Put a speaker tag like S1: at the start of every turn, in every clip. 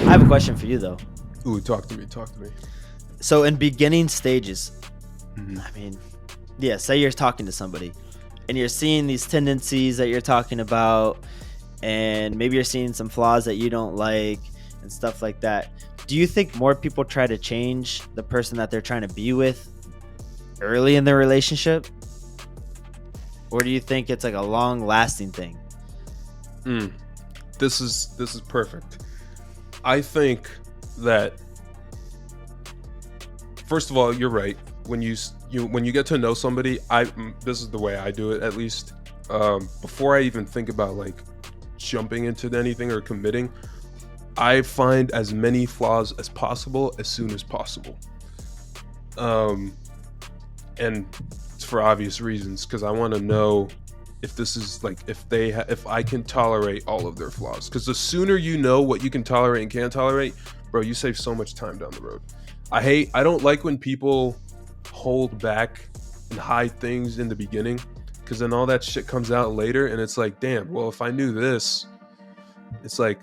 S1: I have a question for you though.
S2: Ooh, talk to me.
S1: So in beginning stages,
S2: Mhm.
S1: I mean, yeah, say you're talking to somebody and you're seeing these tendencies that you're talking about, and maybe you're seeing some flaws that you don't like and stuff like that. Do you think more people try to change the person that they're trying to be with early in their relationship? Or do you think it's like a long lasting thing?
S2: This is perfect. I think that, first of all, you're right. When you get to know somebody, this is the way I do it, at least. Before I even think about like jumping into anything or committing, I find as many flaws as possible as soon as possible. And it's for obvious reasons, because I want to know if this is like, if I can tolerate all of their flaws. Because the sooner you know what you can tolerate and can't tolerate, bro, you save so much time down the road. I don't like when people hold back and hide things in the beginning, because then all that shit comes out later, and it's like, damn, well, if I knew this, it's like,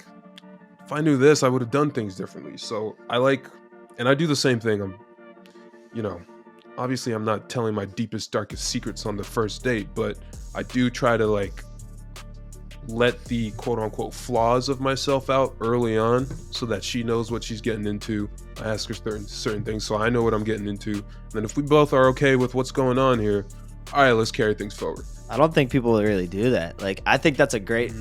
S2: if I knew this, I would have done things differently. So and I do the same thing. Obviously I'm not telling my deepest, darkest secrets on the first date, but I do try to like let the quote unquote flaws of myself out early on, so that she knows what she's getting into. I ask her certain things so I know what I'm getting into. And then if we both are okay with what's going on here, all right, let's carry things forward.
S1: I don't think people really do that. Like, I think that's a great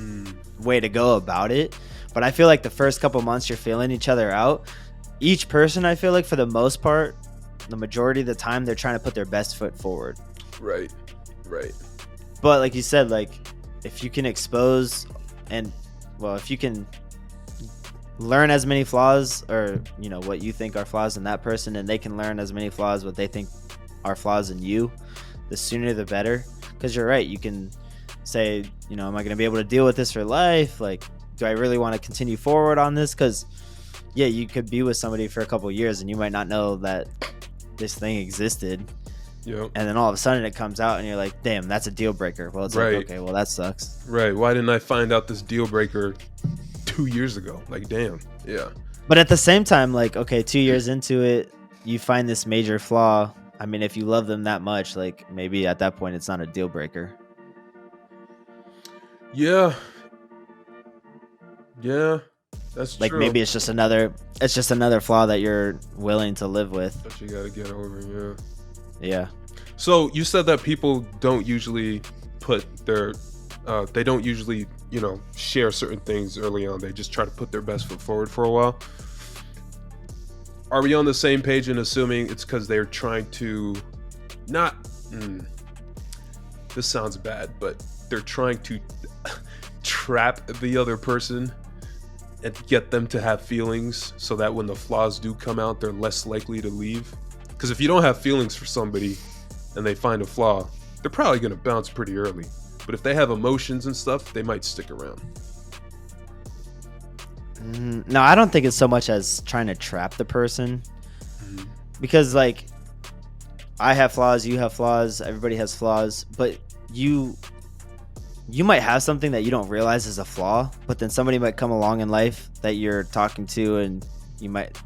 S1: way to go about it. But I feel like the first couple months you're feeling each other out. Each person, I feel like for the most part, the majority of the time, they're trying to put their best foot forward.
S2: Right.
S1: But like you said, like if you can expose if you can learn as many flaws, or what you think are flaws in that person, and they can learn as many flaws what they think are flaws in you, the sooner the better. Because you're right, you can say, am I going to be able to deal with this for life? Like, do I really want to continue forward on this? Because yeah, you could be with somebody for a couple of years and you might not know that this thing existed.
S2: Yep.
S1: And then all of a sudden it comes out and you're like, damn, that's a deal breaker. Well, it's
S2: right.
S1: like, okay, well, that sucks.
S2: Right. Why didn't I find out this deal breaker 2 years ago? Like, damn. Yeah.
S1: But at the same time, like, okay, 2 years into it, you find this major flaw. I mean, if you love them that much, like maybe at that point it's not a deal breaker.
S2: Yeah. That's
S1: like
S2: true.
S1: Maybe it's just another flaw that you're willing to live with.
S2: That you gotta get over.
S1: Yeah.
S2: So you said that people don't usually put their they don't usually share certain things early on. They just try to put their best foot forward for a while. Are we on the same page in assuming it's because they're trying to not this sounds bad, but they're trying to trap the other person and get them to have feelings, so that when the flaws do come out, they're less likely to leave? Because if you don't have feelings for somebody and they find a flaw, they're probably going to bounce pretty early. But if they have emotions and stuff, they might stick around.
S1: No, I don't think it's so much as trying to trap the person. Because like, I have flaws, you have flaws, everybody has flaws, but you might have something that you don't realize is a flaw, but then somebody might come along in life that you're talking to, and you might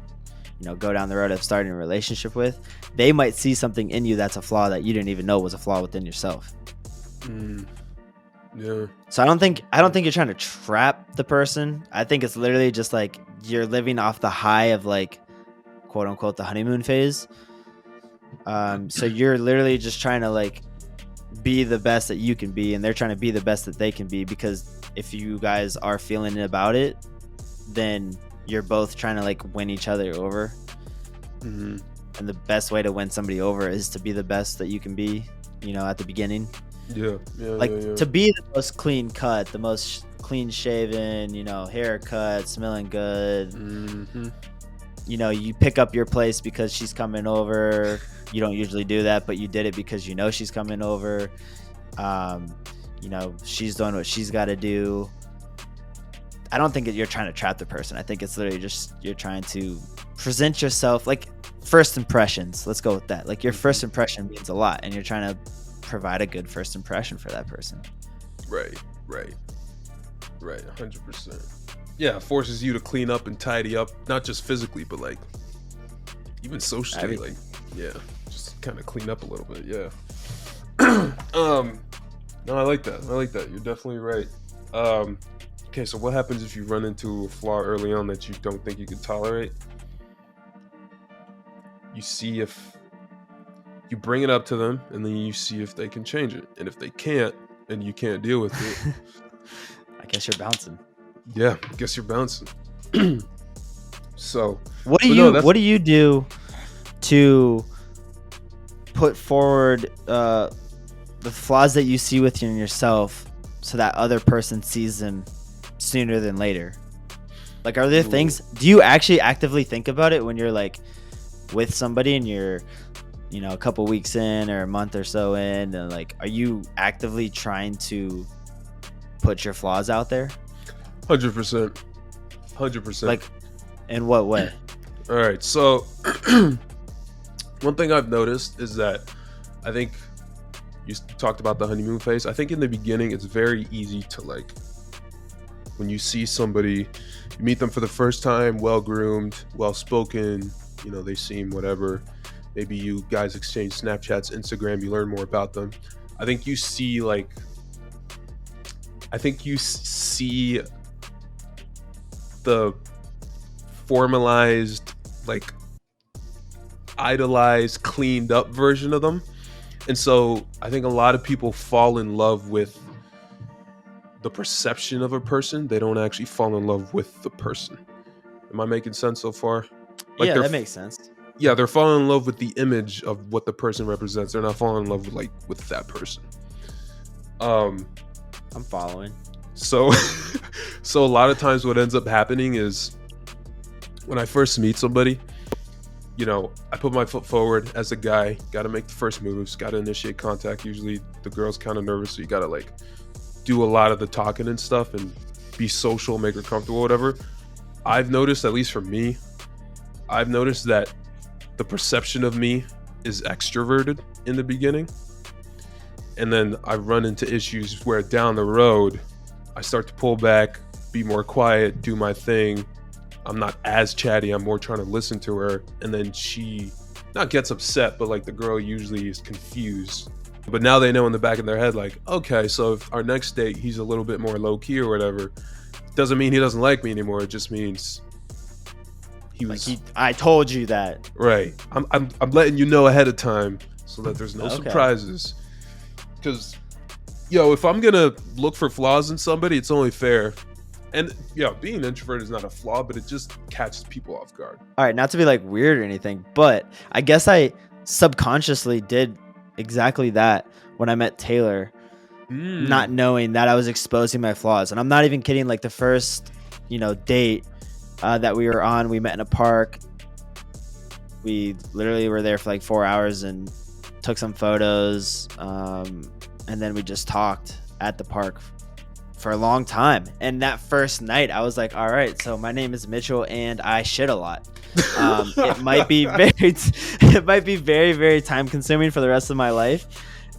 S1: go down the road of starting a relationship with. They might see something in you that's a flaw that you didn't even know was a flaw within yourself.
S2: Yeah.
S1: So I don't think you're trying to trap the person. I think it's literally just like you're living off the high of like, quote unquote, the honeymoon phase. So you're literally just trying to like be the best that you can be, and they're trying to be the best that they can be, because if you guys are feeling about it, then you're both trying to like win each other over. And the best way to win somebody over is to be the best that you can be, at the beginning. To be the most clean cut, the most clean shaven, haircut, smelling good. You pick up your place because she's coming over. You don't usually do that, but you did it because she's coming over. She's doing what she's got to do. I don't think you're trying to trap the person. I think it's literally just you're trying to present yourself, like first impressions. Let's go with that. Like your first impression means a lot, and you're trying to provide a good first impression for that person.
S2: Right. 100%. yeah, forces you to clean up and tidy up, not just physically, but like even socially. Like, yeah, just kind of clean up a little bit. Yeah. No, I like that. You're definitely right. Okay, so what happens if you run into a flaw early on that you don't think you can tolerate? You see if you bring it up to them, and then you see if they can change it. And if they can't, and you can't deal with it,
S1: I guess you're bouncing.
S2: Yeah, I guess you're bouncing. So,
S1: what do you do to put forward the flaws that you see within yourself, so that other person sees them sooner than later? Like, are there things? Do you actually actively think about it when you're like with somebody and you're, you know, a couple weeks in or a month or so in, and like, are you actively trying to put your flaws out there?
S2: 100%.
S1: Like, in what way?
S2: All right, so one thing I've noticed is that I think you talked about the honeymoon phase. I think in the beginning it's very easy to, like, when you see somebody, you meet them for the first time, well-groomed, well-spoken, you know, they seem whatever. Maybe you guys exchange Snapchats, Instagram, you learn more about them. I think you see the formalized, like, idolized, cleaned up version of them. And so I think a lot of people fall in love with the perception of a person. They don't actually fall in love with the person. Am I making sense so far? Like,
S1: yeah, that makes sense.
S2: Yeah, they're falling in love with the image of what the person represents. They're not falling in love with that person.
S1: I'm following.
S2: So so a lot of times what ends up happening is when I first meet somebody, you know, I put my foot forward as a guy, got to make the first moves, got to initiate contact. Usually the girl's kind of nervous, so you got to, like, do a lot of the talking and stuff and be social, make her comfortable, whatever. I've noticed, at least for me, I've noticed that the perception of me is extroverted in the beginning. And then I run into issues where down the road, I start to pull back, be more quiet, do my thing. I'm not as chatty. I'm more trying to listen to her. And then she not gets upset, but, like, the girl usually is confused. But now they know in the back of their head, like, okay, so if our next date, he's a little bit more low key or whatever, doesn't mean he doesn't like me anymore. It just means he was.
S1: Like, I told you that.
S2: Right. I'm letting you know ahead of time so that there's no surprises. Because, if I'm gonna look for flaws in somebody, it's only fair. And being an introvert is not a flaw, but it just catches people off guard.
S1: All right, not to be like weird or anything, but I guess I subconsciously did exactly that when I met Taylor, not knowing that I was exposing my flaws. And I'm not even kidding. Like, the first, date that we were on, we met in a park. We literally were there for like 4 hours and took some photos. And then we just talked at the park for a long time. And that first night I was like, all right, so my name is Mitchell and I shit a lot. It might be very, very time consuming for the rest of my life.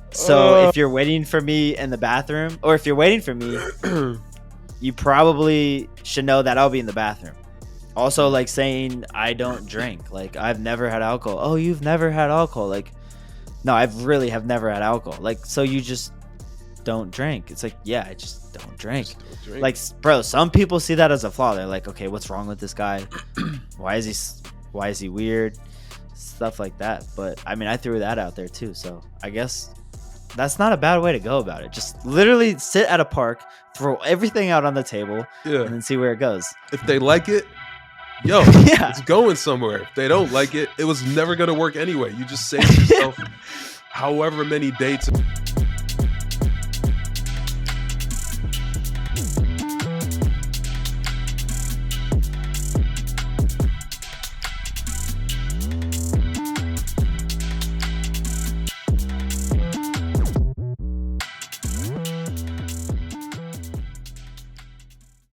S1: So if you're waiting for me in the bathroom, or if you're waiting for me, you probably should know that I'll be in the bathroom. Also, like, saying I don't drink, like, I've never had alcohol. Oh, you've never had alcohol? Like, no, I really have never had alcohol. Like, so you just don't drink. It's like, yeah, I just don't drink. Like, bro, some people see that as a flaw. They're like, okay, what's wrong with this guy? Why is he weird? Stuff like that. But I mean, I threw that out there too. So I guess that's not a bad way to go about it. Just literally sit at a park, throw everything out on the table, and then see where it goes.
S2: If they like it, it's going somewhere. If they don't like it, it was never going to work anyway. You just saved yourself however many dates.